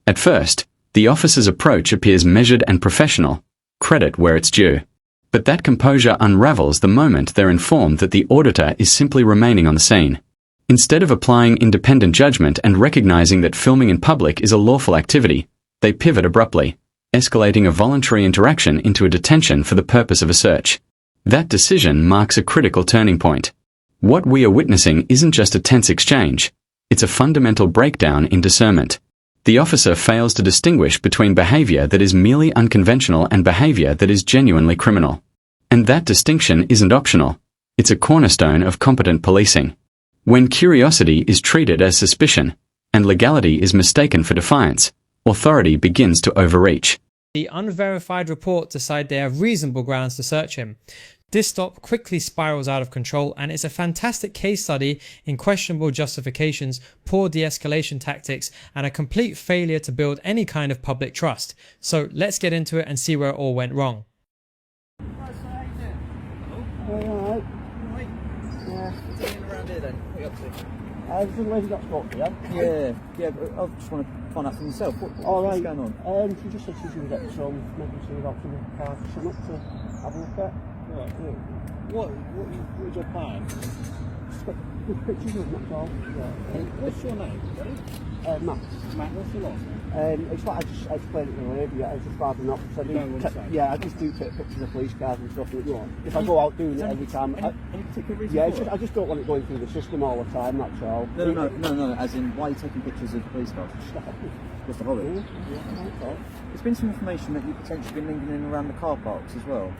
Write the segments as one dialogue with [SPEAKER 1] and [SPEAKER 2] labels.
[SPEAKER 1] At first, the officer's approach appears measured and professional, credit where it's due. But that composure unravels the moment they're informed that the auditor is simply remaining on the scene. Instead of applying independent judgment and recognizing that filming in public is a lawful activity, they pivot abruptly, escalating a voluntary interaction into a detention for the purpose of a search. That decision marks a critical turning point. What we are witnessing isn't just a tense exchange, it's a fundamental breakdown in discernment. The officer fails to distinguish between behavior that is merely unconventional and behavior that is genuinely criminal. And that distinction isn't optional, it's a cornerstone of competent policing. When curiosity is treated as suspicion, and legality is mistaken for defiance, authority begins to overreach.
[SPEAKER 2] The unverified report decide they have reasonable grounds to search him. This stop quickly spirals out of control, and it's a fantastic case study in questionable justifications, poor de-escalation tactics, and a complete failure to build any kind of public trust. So let's get into it and see where it all went wrong.
[SPEAKER 3] Alright. Yeah.
[SPEAKER 4] Around here then. What are you up to?
[SPEAKER 3] There's a lady got spoke to you.
[SPEAKER 4] Yeah, but I just want to find out for myself. What's going on?
[SPEAKER 3] She just said she's going to get some, maybe some of the cars or something to have a look at.
[SPEAKER 5] Right, yeah. What is your plan?
[SPEAKER 3] Good pictures of them, that's all. Yeah.
[SPEAKER 5] What's your name?
[SPEAKER 3] Matt.
[SPEAKER 5] Matt, what's your last name?
[SPEAKER 3] It's like I just explained it to the lady, I just rather not. So I just do take pictures of police cars and stuff. If I go out doing it every time.
[SPEAKER 5] Any particular reason?
[SPEAKER 3] Yeah, I just don't want it going through the system all the time, that's all.
[SPEAKER 4] No, as in, why are you taking pictures of police cars? Just a hobby?
[SPEAKER 3] Yeah.
[SPEAKER 4] There's been some information that you've potentially been lingering around the car parks as well.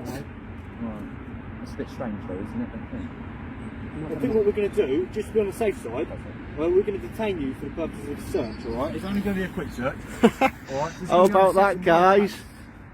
[SPEAKER 3] Right.
[SPEAKER 4] That's a bit strange though, isn't it?
[SPEAKER 5] I think what we're going to do, just to be on the safe side, well, we're going to detain you for the purposes of the search, alright? It's only going to be a quick search. Alright?
[SPEAKER 3] How about that, guys?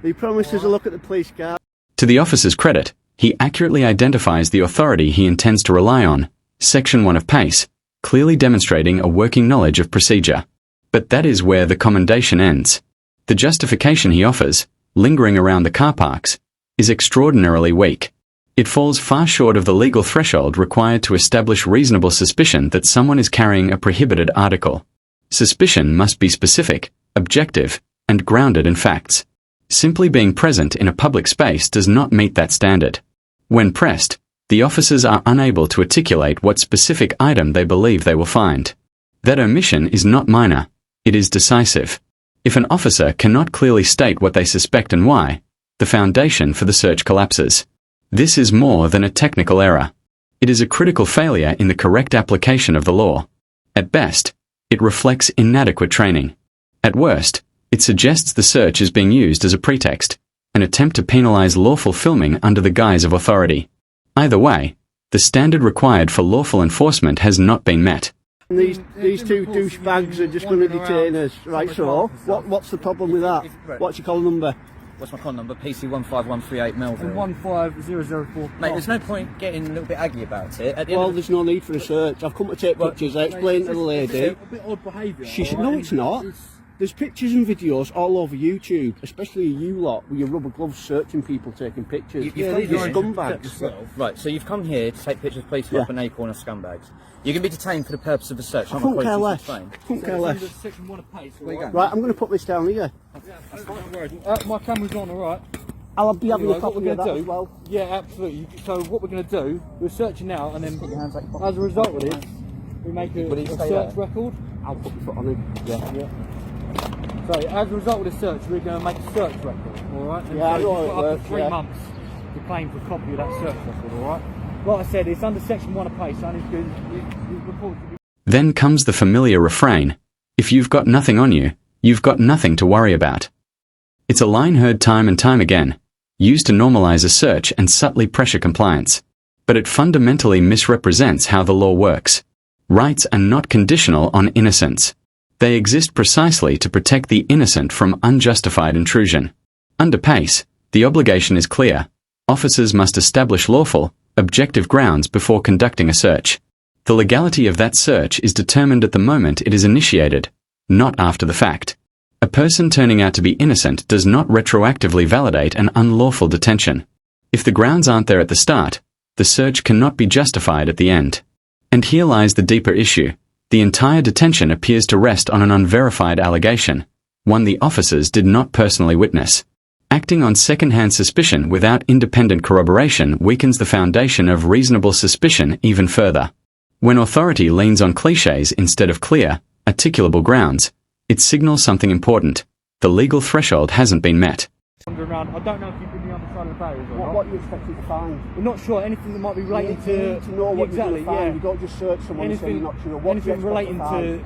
[SPEAKER 3] He promised us a look at the police car.
[SPEAKER 1] To the officer's credit, he accurately identifies the authority he intends to rely on, Section 1 of PACE, clearly demonstrating a working knowledge of procedure. But that is where the commendation ends. The justification he offers, lingering around the car parks, is extraordinarily weak. It falls far short of the legal threshold required to establish reasonable suspicion that someone is carrying a prohibited article. Suspicion must be specific, objective, and grounded in facts. Simply being present in a public space does not meet that standard. When pressed, the officers are unable to articulate what specific item they believe they will find. That omission is not minor, it is decisive. If an officer cannot clearly state what they suspect and why, the foundation for the search collapses. This is more than a technical error. It is a critical failure in the correct application of the law. At best, it reflects inadequate training. At worst, it suggests the search is being used as a pretext, an attempt to penalize lawful filming under the guise of authority. Either way, the standard required for lawful enforcement has not been met.
[SPEAKER 3] These two douchebags are just going to detain us, right? So, what's the problem with that? What's your call number?
[SPEAKER 4] What's my con number? PC15138 Melville.
[SPEAKER 5] 15004.
[SPEAKER 4] Mate, there's no point getting a little bit aggy about it.
[SPEAKER 3] Well, there's no need for a search. I've come to take pictures. I explained to the lady.
[SPEAKER 5] A bit odd behaviour.
[SPEAKER 3] She said, no, it's not. There's pictures and videos all over YouTube, especially you lot with your rubber gloves searching people taking pictures. You're scumbags.
[SPEAKER 4] Right, so you've come here to take pictures of police up an acorn of scumbags. You're going to be detained for the purpose of a search.
[SPEAKER 3] I couldn't care less. Right, I'm going to put this down here.
[SPEAKER 5] My camera's on, alright?
[SPEAKER 3] I'll be having a copy of that as well.
[SPEAKER 5] Yeah, absolutely. So what we're going to do, we're searching now, and then as a result of this, we make a search record.
[SPEAKER 3] I'll put your foot on it.
[SPEAKER 5] Yeah. So as a result of the search, we're going to make a search record, alright?
[SPEAKER 3] Yeah, I know
[SPEAKER 5] it works, 3 months to claim for a copy of that search record, alright? Like I said, it's under Section 1 of PACE, so you've reported.
[SPEAKER 1] Then comes the familiar refrain, if you've got nothing on you, you've got nothing to worry about. It's a line heard time and time again, used to normalize a search and subtly pressure compliance. But it fundamentally misrepresents how the law works. Rights are not conditional on innocence. They exist precisely to protect the innocent from unjustified intrusion. Under PACE, the obligation is clear. Officers must establish lawful, objective grounds before conducting a search. The legality of that search is determined at the moment it is initiated, not after the fact. A person turning out to be innocent does not retroactively validate an unlawful detention. If the grounds aren't there at the start, the search cannot be justified at the end. And here lies the deeper issue. The entire detention appears to rest on an unverified allegation, one the officers did not personally witness. Acting on second-hand suspicion without independent corroboration weakens the foundation of reasonable suspicion even further. When authority leans on clichés instead of clear, articulable grounds, it signals something important. The legal threshold hasn't been met.
[SPEAKER 5] Around. I don't know if you've been the other side of the barriers or not.
[SPEAKER 3] What are you expecting to find?
[SPEAKER 5] We're not sure. Anything that might be related
[SPEAKER 3] You need to know what
[SPEAKER 5] exactly,
[SPEAKER 3] you're going to find. You don't just search someone and say you're not sure. What
[SPEAKER 5] anything relating to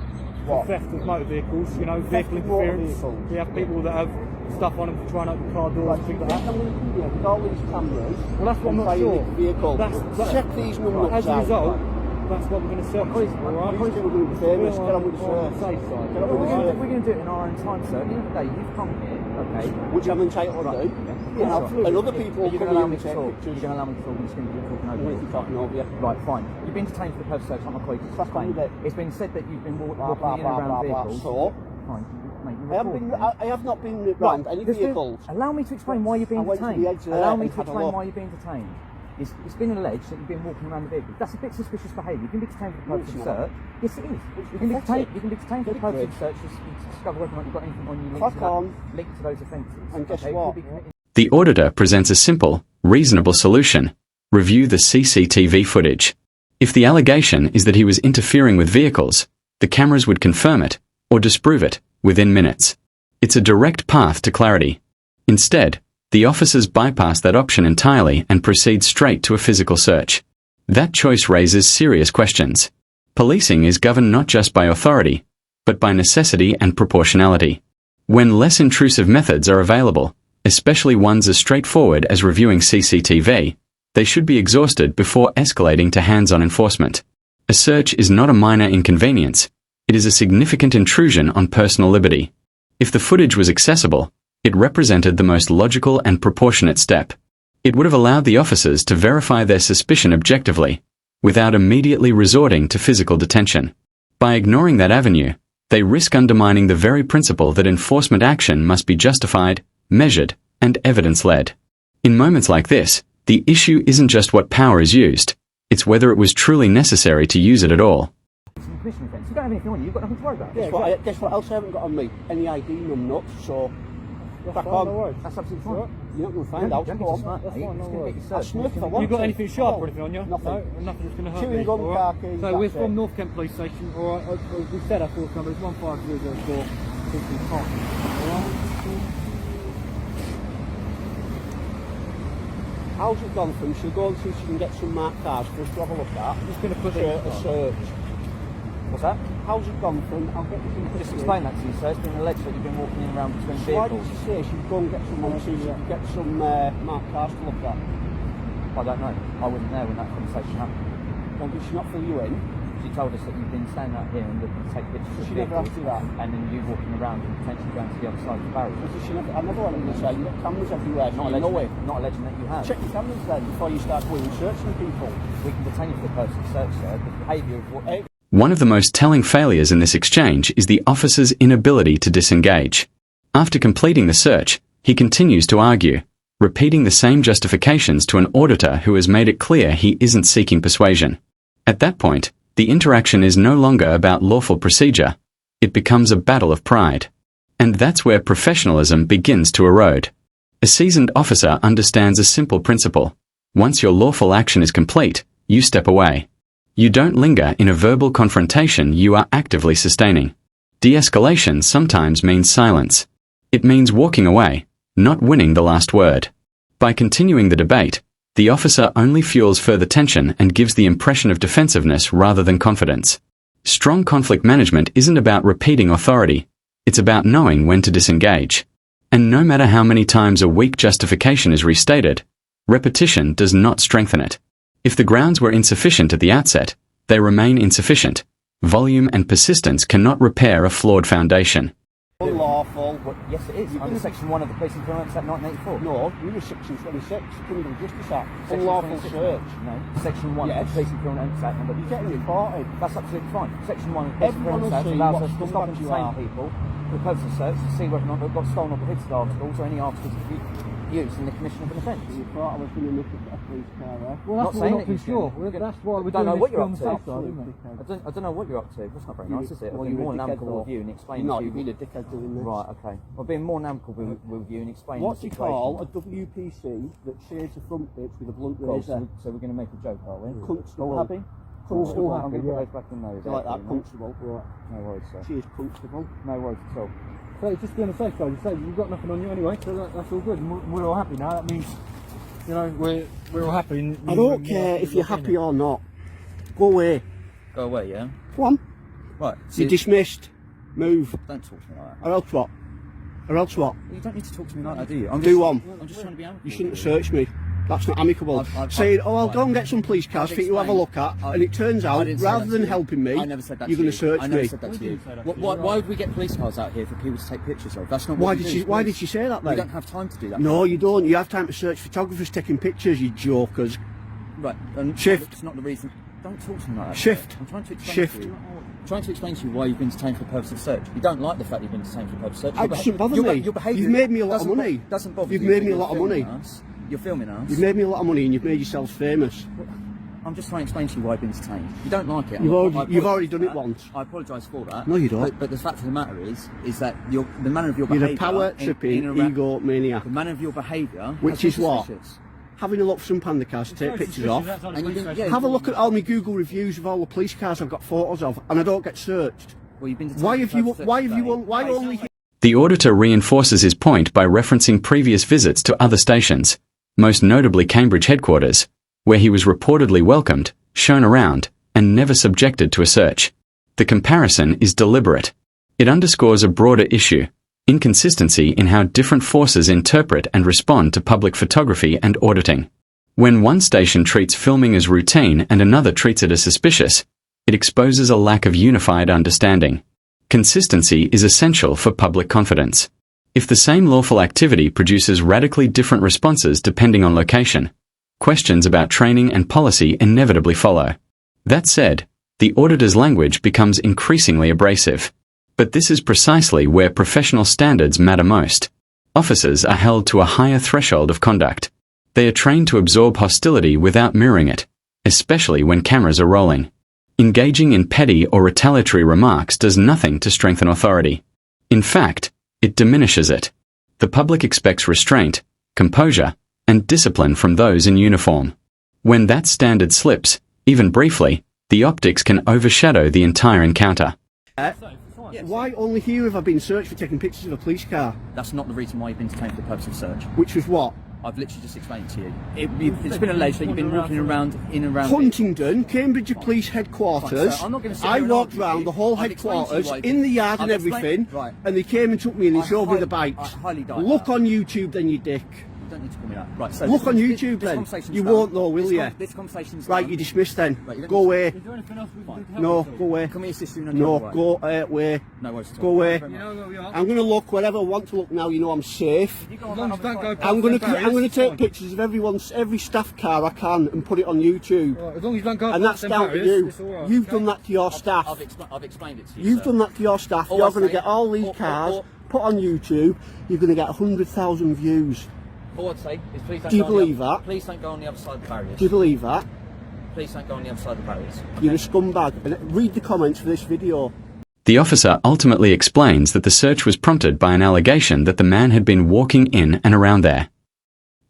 [SPEAKER 5] the theft of motor vehicles, you know, vehicle interference. We have people that have stuff on them for trying to open car doors and things like that.
[SPEAKER 3] With all these cameras,
[SPEAKER 5] well, that's what I'm not sure.
[SPEAKER 3] Check these numbers
[SPEAKER 5] as a result, that's what we're going to search. Alright?
[SPEAKER 3] We're going to famous. Get on with the search.
[SPEAKER 4] We're going to do it in our own time, sir. At the end of the day, you've come here, okay?
[SPEAKER 3] Which I'm entitled to do.
[SPEAKER 5] Yeah, absolutely.
[SPEAKER 3] And other people
[SPEAKER 4] are you
[SPEAKER 3] come
[SPEAKER 4] going to allow
[SPEAKER 3] in
[SPEAKER 4] me
[SPEAKER 3] and
[SPEAKER 4] to
[SPEAKER 3] take
[SPEAKER 4] talk?
[SPEAKER 3] pictures.
[SPEAKER 4] You're going to allow me to talk? I'm just going to be talking over you.
[SPEAKER 3] Talking over you.
[SPEAKER 4] Right, fine. You've been detained for the purpose of search. I'm not quite explained. It's been said that you've been walking in and around vehicles.
[SPEAKER 3] So,
[SPEAKER 4] fine. Mate,
[SPEAKER 3] I have not been around any vehicles.
[SPEAKER 4] Allow me to explain why you're being detained. Allow me to explain why you're being detained. It's been alleged that you've been walking around the vehicle. That's a bit suspicious behaviour. You can be detained for the purpose of search. Yes, it is. You can be detained for the purpose of search to discover whether or not you've got anything on you linked to those offences.
[SPEAKER 3] And guess what?
[SPEAKER 1] The auditor presents a simple, reasonable solution. Review the CCTV footage. If the allegation is that he was interfering with vehicles, the cameras would confirm it, or disprove it, within minutes. It's a direct path to clarity. Instead, the officers bypass that option entirely and proceed straight to a physical search. That choice raises serious questions. Policing is governed not just by authority, but by necessity and proportionality. When less intrusive methods are available, especially ones as straightforward as reviewing CCTV, they should be exhausted before escalating to hands-on enforcement. A search is not a minor inconvenience. It is a significant intrusion on personal liberty. If the footage was accessible, it represented the most logical and proportionate step. It would have allowed the officers to verify their suspicion objectively, without immediately resorting to physical detention. By ignoring that avenue, they risk undermining the very principle that enforcement action must be justified, measured, and evidence-led. In moments like this, the issue isn't just what power is used, it's whether it was truly necessary to use it at all.
[SPEAKER 4] You don't have anything on you, you've got nothing to worry about.
[SPEAKER 3] Guess what else I haven't got on me? Any ID nuts, so... Back on.
[SPEAKER 4] That's absolutely fine.
[SPEAKER 3] You're not going to find out. Go on.
[SPEAKER 5] You got anything sharp or anything on you?
[SPEAKER 3] Nothing.
[SPEAKER 5] No, nothing that's going to hurt
[SPEAKER 3] Chewing
[SPEAKER 5] me.
[SPEAKER 3] gum, car keys,
[SPEAKER 5] So we're from North Kent Police Station. Alright, we said our force number is 15004.
[SPEAKER 3] How's it gone from? She'll go and see if she can get some marked cars for us to have a look at.
[SPEAKER 5] I'm just going to put
[SPEAKER 3] a search.
[SPEAKER 4] What's that?
[SPEAKER 3] How's it gone from? I'll get this in.
[SPEAKER 4] Just explain that to you, sir. It's been alleged that you've been walking in around between
[SPEAKER 3] So why
[SPEAKER 4] vehicles.
[SPEAKER 3] did she say she'd go and get someone to get some marked cars to look at?
[SPEAKER 4] I don't know. I wasn't there when that conversation happened.
[SPEAKER 3] Well, did she not fill you in?
[SPEAKER 4] She told us that you've been standing out here and looking to take pictures of
[SPEAKER 3] She never
[SPEAKER 4] vehicles,
[SPEAKER 3] asked you that.
[SPEAKER 4] and then you walking around and potentially going to the other side of the barrier.
[SPEAKER 3] I never went in the side. You've got cameras everywhere.
[SPEAKER 4] Not alleging that you have.
[SPEAKER 3] Check your cameras then before you start going and searching people.
[SPEAKER 4] We can detain you for the purpose of search, sir. The behaviour of what...
[SPEAKER 1] One of the most telling failures in this exchange is the officer's inability to disengage. After completing the search, he continues to argue, repeating the same justifications to an auditor who has made it clear he isn't seeking persuasion. At that point, the interaction is no longer about lawful procedure. It becomes a battle of pride. And that's where professionalism begins to erode. A seasoned officer understands a simple principle. Once your lawful action is complete, you step away. You don't linger in a verbal confrontation you are actively sustaining. De-escalation sometimes means silence. It means walking away, not winning the last word. By continuing the debate, the officer only fuels further tension and gives the impression of defensiveness rather than confidence. Strong conflict management isn't about repeating authority. It's about knowing when to disengage. And no matter how many times a weak justification is restated, repetition does not strengthen it. If the grounds were insufficient at the outset, they remain insufficient. Volume and persistence cannot repair a flawed foundation.
[SPEAKER 3] Unlawful.
[SPEAKER 4] Yes, it is. Under Section 1 of the Police and Criminal Act 1984.
[SPEAKER 3] No, you were Section 26. Criminal Justice Act. Unlawful search.
[SPEAKER 4] No. Section 1 of the Police and Criminal Act number.
[SPEAKER 3] You're getting reported.
[SPEAKER 4] That's absolutely fine. Section 1 of the Police and Criminal Act allows us to stop and detain people for the purpose of search to see whether or not they've got stolen or prohibited articles or any articles use in the commission of an offence.
[SPEAKER 3] You thought I was going to look at a police car there?
[SPEAKER 5] Well,
[SPEAKER 4] Not
[SPEAKER 5] that's what
[SPEAKER 4] saying
[SPEAKER 5] we're not
[SPEAKER 4] that
[SPEAKER 5] too
[SPEAKER 4] you
[SPEAKER 5] sure.
[SPEAKER 4] can.
[SPEAKER 5] That's why we're
[SPEAKER 4] Don't know
[SPEAKER 5] doing
[SPEAKER 4] what
[SPEAKER 5] this
[SPEAKER 4] you're
[SPEAKER 5] on
[SPEAKER 4] up
[SPEAKER 5] the
[SPEAKER 4] to.
[SPEAKER 5] safe side, isn't it?
[SPEAKER 4] I don't know what you're up to. That's not very nice, is it?
[SPEAKER 3] Well,
[SPEAKER 4] I've been
[SPEAKER 3] you're
[SPEAKER 4] more
[SPEAKER 3] a
[SPEAKER 4] than
[SPEAKER 3] dickhead,
[SPEAKER 4] amicable with
[SPEAKER 3] though.
[SPEAKER 4] you and explaining
[SPEAKER 3] No,
[SPEAKER 4] to
[SPEAKER 3] you've
[SPEAKER 4] you.
[SPEAKER 3] been a dickhead doing this.
[SPEAKER 4] Right, okay. I've been more than amicable with you and explaining
[SPEAKER 3] What
[SPEAKER 4] the
[SPEAKER 3] do you
[SPEAKER 4] situation.
[SPEAKER 3] call a WPC that shaves the front bits with a blunt
[SPEAKER 4] Cool,
[SPEAKER 3] razor?
[SPEAKER 4] so we're going to make a joke, are we?
[SPEAKER 3] Comfortable.
[SPEAKER 4] All happy?
[SPEAKER 3] Comfortable.
[SPEAKER 4] I'm going to put those back in those.
[SPEAKER 3] Do you like that? Comfortable.
[SPEAKER 4] Right. No worries, sir.
[SPEAKER 3] She is comfortable.
[SPEAKER 4] No worries at all.
[SPEAKER 5] So just be on the safe side. You say you've got nothing on you anyway, so that's all good. And we're all happy now. That means, you know, we're all happy. And
[SPEAKER 3] I don't care if you're happy or not. Go away.
[SPEAKER 4] Go away, yeah?
[SPEAKER 3] Go on.
[SPEAKER 4] Right.
[SPEAKER 3] You're dismissed. Move.
[SPEAKER 4] Don't talk to me like that.
[SPEAKER 3] Or else what? Or else what?
[SPEAKER 4] Well, you don't need to talk to me like that, do you?
[SPEAKER 3] Do one.
[SPEAKER 4] I'm just trying to be amicable.
[SPEAKER 3] You shouldn't search me. That's not amicable.
[SPEAKER 4] I've
[SPEAKER 3] Saying, oh, I'll go and get some police cars
[SPEAKER 4] I've
[SPEAKER 3] for you to have a look at, and it turns out, rather than helping me,
[SPEAKER 4] I never said that
[SPEAKER 3] you're
[SPEAKER 4] to
[SPEAKER 3] going to
[SPEAKER 4] you.
[SPEAKER 3] search
[SPEAKER 4] I never
[SPEAKER 3] me.
[SPEAKER 4] said that to you. Why would we get police cars out here for people to take pictures of? That's not what
[SPEAKER 3] Why
[SPEAKER 4] we
[SPEAKER 3] did
[SPEAKER 4] do.
[SPEAKER 3] you? Why did you say that
[SPEAKER 4] We
[SPEAKER 3] then?
[SPEAKER 4] don't have time to do that.
[SPEAKER 3] No, you don't. You have time to search photographers taking pictures, you jokers.
[SPEAKER 4] Right. And
[SPEAKER 3] Shift.
[SPEAKER 4] It's not the reason. Don't talk to me like that.
[SPEAKER 3] Shift.
[SPEAKER 4] I'm trying to explain
[SPEAKER 3] Shift.
[SPEAKER 4] to you. I'm trying to explain to you why you've been detained for the purpose of search. You don't like the fact you've been detained for the purpose of search.
[SPEAKER 3] It doesn't bother me.
[SPEAKER 4] Your behaviour.
[SPEAKER 3] You've made me a lot of
[SPEAKER 4] doesn't
[SPEAKER 3] money.
[SPEAKER 4] Doesn't bother
[SPEAKER 3] You've
[SPEAKER 4] you,
[SPEAKER 3] made
[SPEAKER 4] but
[SPEAKER 3] me a
[SPEAKER 4] you're
[SPEAKER 3] lot of money.
[SPEAKER 4] filming us. You're filming us.
[SPEAKER 3] You've made me a lot of money, and you've made yourself famous.
[SPEAKER 4] I'm just trying to explain to you why I've been detained. You don't like it.
[SPEAKER 3] You've already done it once.
[SPEAKER 4] I apologise for that.
[SPEAKER 3] No, you don't.
[SPEAKER 4] But the fact of the matter is that the manner of your
[SPEAKER 3] You're
[SPEAKER 4] behaviour.
[SPEAKER 3] a power-tripping egomaniac.
[SPEAKER 4] The manner of your behaviour.
[SPEAKER 3] Which
[SPEAKER 4] has
[SPEAKER 3] is
[SPEAKER 4] been
[SPEAKER 3] what?
[SPEAKER 4] suspicious.
[SPEAKER 3] Having a look for some panda cars to take pictures of.
[SPEAKER 4] And you didn't, yeah,
[SPEAKER 3] Have a look at all my Google reviews of all the police cars I've got photos of, and I don't get searched.
[SPEAKER 4] Well, you've been detained
[SPEAKER 3] Why
[SPEAKER 4] for
[SPEAKER 3] have
[SPEAKER 4] the
[SPEAKER 3] you?
[SPEAKER 4] purpose of
[SPEAKER 3] Why
[SPEAKER 4] search
[SPEAKER 3] have you?
[SPEAKER 4] today.
[SPEAKER 3] Why only?
[SPEAKER 1] The auditor reinforces his point by referencing previous visits to other stations, most notably Cambridge headquarters, where he was reportedly welcomed, shown around, and never subjected to a search. The comparison is deliberate. It underscores a broader issue: inconsistency in how different forces interpret and respond to public photography and auditing. When one station treats filming as routine and another treats it as suspicious, it exposes a lack of unified understanding. Consistency is essential for public confidence. If the same lawful activity produces radically different responses depending on location, questions about training and policy inevitably follow. That said, the auditor's language becomes increasingly abrasive. But this is precisely where professional standards matter most. Officers are held to a higher threshold of conduct. They are trained to absorb hostility without mirroring it, especially when cameras are rolling. Engaging in petty or retaliatory remarks does nothing to strengthen authority. In fact, it diminishes it. The public expects restraint, composure, and discipline from those in uniform. When that standard slips, even briefly, the optics can overshadow the entire encounter.
[SPEAKER 3] Why only here have I been searched for taking pictures of a police car?
[SPEAKER 4] That's not the reason why you've been detained for the purpose of search.
[SPEAKER 3] Which was what?
[SPEAKER 4] I've literally just explained to you. It's been alleged that you've been walking around in and around.
[SPEAKER 3] Huntingdon, Cambridge Police Headquarters.
[SPEAKER 4] Right, I'm not gonna sit
[SPEAKER 3] I
[SPEAKER 4] here and
[SPEAKER 3] walked
[SPEAKER 4] argue
[SPEAKER 3] round
[SPEAKER 4] with
[SPEAKER 3] the
[SPEAKER 4] you.
[SPEAKER 3] whole
[SPEAKER 4] I've explained to you
[SPEAKER 3] headquarters,
[SPEAKER 4] why
[SPEAKER 3] in the yard
[SPEAKER 4] I've
[SPEAKER 3] and
[SPEAKER 4] explained-
[SPEAKER 3] everything,
[SPEAKER 4] right.
[SPEAKER 3] and they came and took me and they showed me the bikes.
[SPEAKER 4] I highly doubt
[SPEAKER 3] Look
[SPEAKER 4] that.
[SPEAKER 3] on YouTube then, you dick.
[SPEAKER 4] You don't need to call me that. Right, so
[SPEAKER 3] Look on
[SPEAKER 4] this
[SPEAKER 3] YouTube then.
[SPEAKER 4] conversation's
[SPEAKER 3] You
[SPEAKER 4] done.
[SPEAKER 3] won't know, will you?
[SPEAKER 4] This conversation's
[SPEAKER 3] Right,
[SPEAKER 4] done.
[SPEAKER 3] you're dismissed then.
[SPEAKER 4] Right, you don't
[SPEAKER 3] Go
[SPEAKER 4] need to-
[SPEAKER 3] away.
[SPEAKER 5] Is there anything else we can do to help
[SPEAKER 3] No,
[SPEAKER 5] us?
[SPEAKER 3] go away.
[SPEAKER 4] Can we assist you in any
[SPEAKER 3] No,
[SPEAKER 4] other way?
[SPEAKER 3] go away.
[SPEAKER 4] No worries at all.
[SPEAKER 3] Go away.
[SPEAKER 4] Thank you very
[SPEAKER 5] You
[SPEAKER 4] much.
[SPEAKER 5] know where we are.
[SPEAKER 3] I'm going to look wherever I want to look now. You know I'm safe.
[SPEAKER 5] As long as you don't go past
[SPEAKER 3] I'm going
[SPEAKER 5] the
[SPEAKER 3] to
[SPEAKER 5] barriers,
[SPEAKER 3] take
[SPEAKER 5] fine.
[SPEAKER 3] pictures of every staff car I can and put it on YouTube.
[SPEAKER 5] Right, as long as you don't go
[SPEAKER 3] And
[SPEAKER 5] past
[SPEAKER 3] that's
[SPEAKER 5] them
[SPEAKER 3] down to
[SPEAKER 5] barriers,
[SPEAKER 3] you.
[SPEAKER 5] it's all right,
[SPEAKER 3] You've
[SPEAKER 5] okay?
[SPEAKER 3] done that to your staff.
[SPEAKER 4] I've explained it to you.
[SPEAKER 3] You've
[SPEAKER 4] sir.
[SPEAKER 3] done that to your staff.
[SPEAKER 4] All
[SPEAKER 3] You're
[SPEAKER 4] I'm
[SPEAKER 3] going to
[SPEAKER 4] saying-
[SPEAKER 3] get all these cars put on YouTube. You're going to get 100,000 views.
[SPEAKER 4] All I'd say is please don't
[SPEAKER 3] Do you
[SPEAKER 4] go on the
[SPEAKER 3] believe
[SPEAKER 4] other-
[SPEAKER 3] that?
[SPEAKER 4] Please don't go on the other side of the barriers.
[SPEAKER 3] Do you believe that?
[SPEAKER 4] Please don't go on the other side of the barriers.
[SPEAKER 3] You're a scumbag. And read the comments for this video.
[SPEAKER 1] The officer ultimately explains that the search was prompted by an allegation that the man had been walking in and around there.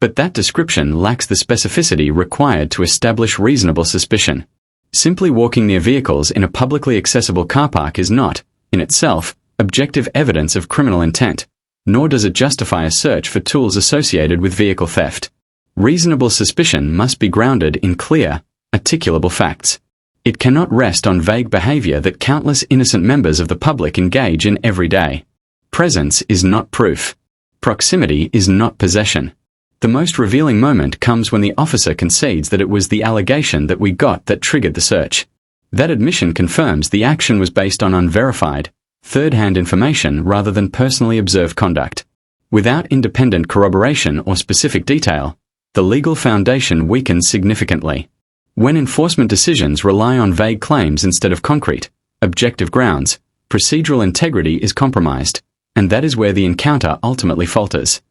[SPEAKER 1] But that description lacks the specificity required to establish reasonable suspicion. Simply walking near vehicles in a publicly accessible car park is not, in itself, objective evidence of criminal intent, nor does it justify a search for tools associated with vehicle theft. Reasonable suspicion must be grounded in clear, articulable facts. It cannot rest on vague behavior that countless innocent members of the public engage in every day. Presence is not proof. Proximity is not possession. The most revealing moment comes when the officer concedes that it was the allegation that we got that triggered the search. That admission confirms the action was based on unverified, third-hand information rather than personally observed conduct. Without independent corroboration or specific detail, the legal foundation weakens significantly. When enforcement decisions rely on vague claims instead of concrete, objective grounds, procedural integrity is compromised, and that is where the encounter ultimately falters.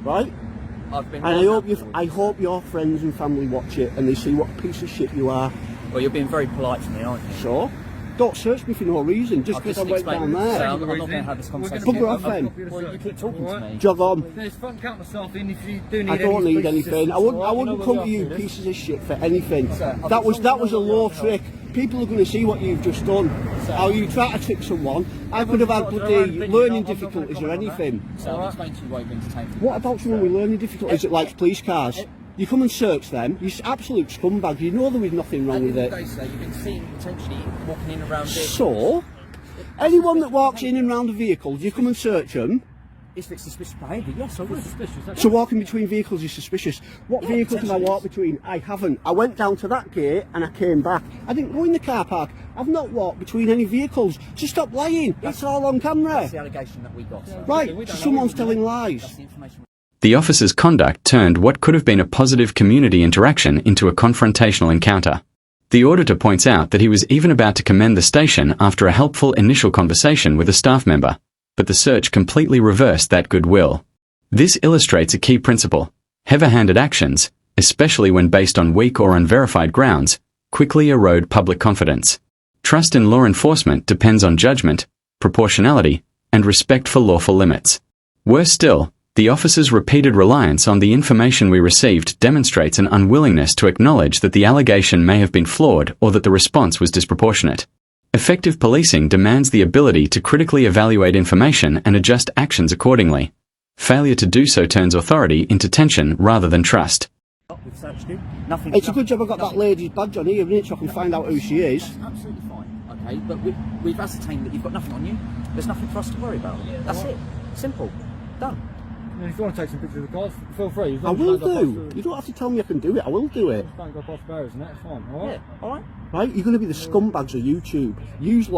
[SPEAKER 3] Right? And I hope your friends and family watch it and they see what a piece of shit you are.
[SPEAKER 4] Well, you're being very polite to me, aren't you?
[SPEAKER 3] So? Don't search me for no reason, just because I went down there.
[SPEAKER 4] So I'm not going to have this conversation.
[SPEAKER 3] Bugger off then.
[SPEAKER 4] Well, you keep talking to me.
[SPEAKER 3] Jog on.
[SPEAKER 5] There's front count myself in if you do need
[SPEAKER 3] I don't need anything. I wouldn't come to you pieces of shit for anything. That was a low trick. People are going to see what you've just done. How you try to trick someone. I could have had bloody learning difficulties or anything.
[SPEAKER 4] So I'll explain to you why you've been detained.
[SPEAKER 3] What about someone with learning difficulties that likes police cars? You come and search them, you're absolute scumbags, you know there was nothing wrong with it.
[SPEAKER 4] You've been seen potentially walking in around vehicles.
[SPEAKER 3] So, anyone that walks in and around a vehicle, you come and search them.
[SPEAKER 4] If it's suspicious behaviour, yes, I would.
[SPEAKER 3] So walking between vehicles is suspicious. What vehicle did I walk between? I haven't. I went down to that gate and I came back. I didn't go in the car park. I've not walked between any vehicles. So stop lying. It's all on camera.
[SPEAKER 4] That's the allegation that we got. So.
[SPEAKER 3] Right, so someone's telling lies.
[SPEAKER 4] That's the information.
[SPEAKER 1] The officer's conduct turned what could have been a positive community interaction into a confrontational encounter. The auditor points out that he was even about to commend the station after a helpful initial conversation with a staff member, but the search completely reversed that goodwill. This illustrates a key principle. Heavy-handed actions, especially when based on weak or unverified grounds, quickly erode public confidence. Trust in law enforcement depends on judgment, proportionality, and respect for lawful limits. Worse still, the officer's repeated reliance on the information we received demonstrates an unwillingness to acknowledge that the allegation may have been flawed or that the response was disproportionate. Effective policing demands the ability to critically evaluate information and adjust actions accordingly. Failure to do so turns authority into tension rather than trust.
[SPEAKER 4] We've searched you. Nothing.
[SPEAKER 3] It's a good job I got that lady's badge on here, isn't it, so I can find out who she is.
[SPEAKER 4] That's absolutely fine, okay? But we've ascertained that you've got nothing on you. There's nothing for us to worry about. That's it. Simple. Done.
[SPEAKER 5] And if you want to take some pictures of the cars, feel free.
[SPEAKER 3] I will do. You don't have to tell me I can do it. I will do it.
[SPEAKER 5] Don't go past barriers and that's fine, alright?
[SPEAKER 4] Yeah, alright.
[SPEAKER 3] Right, you're going to be the scumbags of YouTube. Use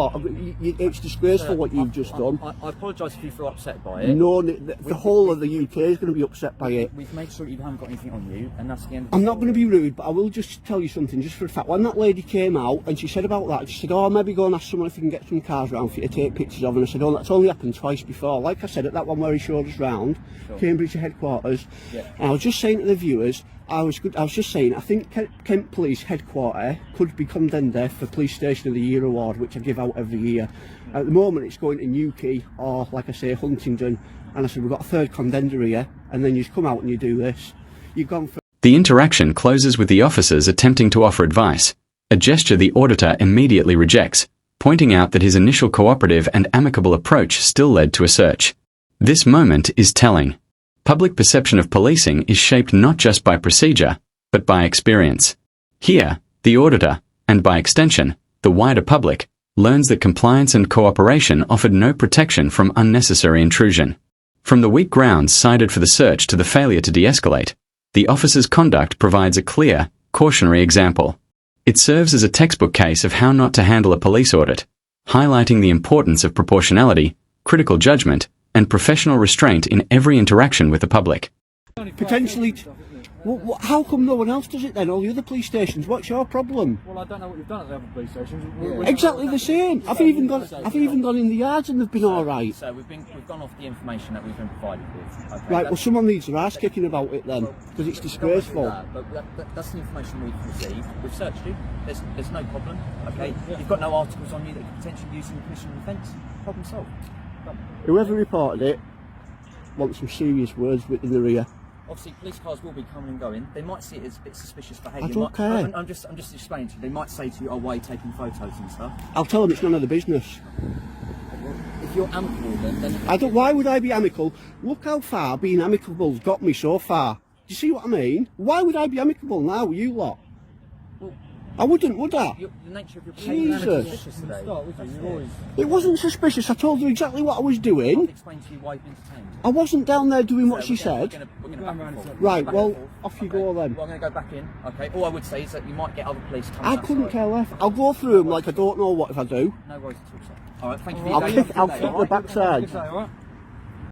[SPEAKER 3] it's disgraceful what you've just done.
[SPEAKER 4] I apologise if you feel upset by it.
[SPEAKER 3] No, the whole of the UK is going to be upset by it.
[SPEAKER 4] We've made sure you haven't got anything on you, and that's the end of
[SPEAKER 3] I'm not going to be rude, but I will just tell you something, just for a fact. When that lady came out and she said about that, she said, oh, maybe go and ask someone if you can get some cars around for you to take pictures of. And I said, oh, that's only happened twice before. Like I said, at that one where he showed us round, Cambridge headquarters.
[SPEAKER 4] Yeah.
[SPEAKER 3] And I was just saying to the viewers, I was just saying, I think Kent Police Headquarter could be contender for Police Station of the Year award, which I give out every year. At the moment, it's going to Newquay or, like I say, Huntingdon. And I said, we've got a third contender here, and then you come out and you do this. You've gone for...
[SPEAKER 1] The interaction closes with the officers attempting to offer advice, a gesture the auditor immediately rejects, pointing out that his initial cooperative and amicable approach still led to a search. This moment is telling. Public perception of policing is shaped not just by procedure, but by experience. Here, the auditor, and by extension, the wider public, learns that compliance and cooperation offered no protection from unnecessary intrusion. From the weak grounds cited for the search to the failure to de-escalate, the officer's conduct provides a clear, cautionary example. It serves as a textbook case of how not to handle a police audit, highlighting the importance of proportionality, critical judgment, and professional restraint in every interaction with the public.
[SPEAKER 3] Potentially... how come no one else does it then? All the other police stations, what's your problem?
[SPEAKER 5] Well, I don't know what you've done at the other police stations.
[SPEAKER 3] Exactly the same. I've even gone in the yards and they've been all right.
[SPEAKER 4] So we've gone off the information that we've been provided with. Okay,
[SPEAKER 3] Right, well, someone needs their ass kicking about it then, because it's disgraceful.
[SPEAKER 4] That's the information we've received. We've searched you. There's no problem. Okay, you've got no articles on you that could potentially be used in commission of offence. Problem solved.
[SPEAKER 3] Whoever reported it wants some serious words in their ear.
[SPEAKER 4] Obviously, police cars will be coming and going. They might see it as a bit suspicious behaviour.
[SPEAKER 3] I don't care.
[SPEAKER 4] I'm just explaining to you. They might say to you, "Oh, why are you taking photos and stuff?"
[SPEAKER 3] I'll tell them it's none of the business.
[SPEAKER 4] If you're amicable, then
[SPEAKER 3] I don't. Why would I be amicable? Look how far being amicable's got me so far. Do you see what I mean? Why would I be amicable now, you lot? I wouldn't, would I?
[SPEAKER 4] The nature of your behaviour is suspicious today.
[SPEAKER 3] It wasn't suspicious. I told her exactly what I was doing.
[SPEAKER 4] I've explained to you why you've been detained.
[SPEAKER 3] I wasn't down there doing what she said.
[SPEAKER 4] We're gonna back and forth.
[SPEAKER 3] Right,
[SPEAKER 4] Back
[SPEAKER 3] well,
[SPEAKER 4] and forth.
[SPEAKER 3] off you go then.
[SPEAKER 4] Well, I'm going to go back in. Okay. All I would say is that you might get other police coming.
[SPEAKER 3] I couldn't care less. I'll go through them like I don't know what if I do.
[SPEAKER 4] No worries at all, sir. All right. Thank you.
[SPEAKER 3] I'll kick the backside.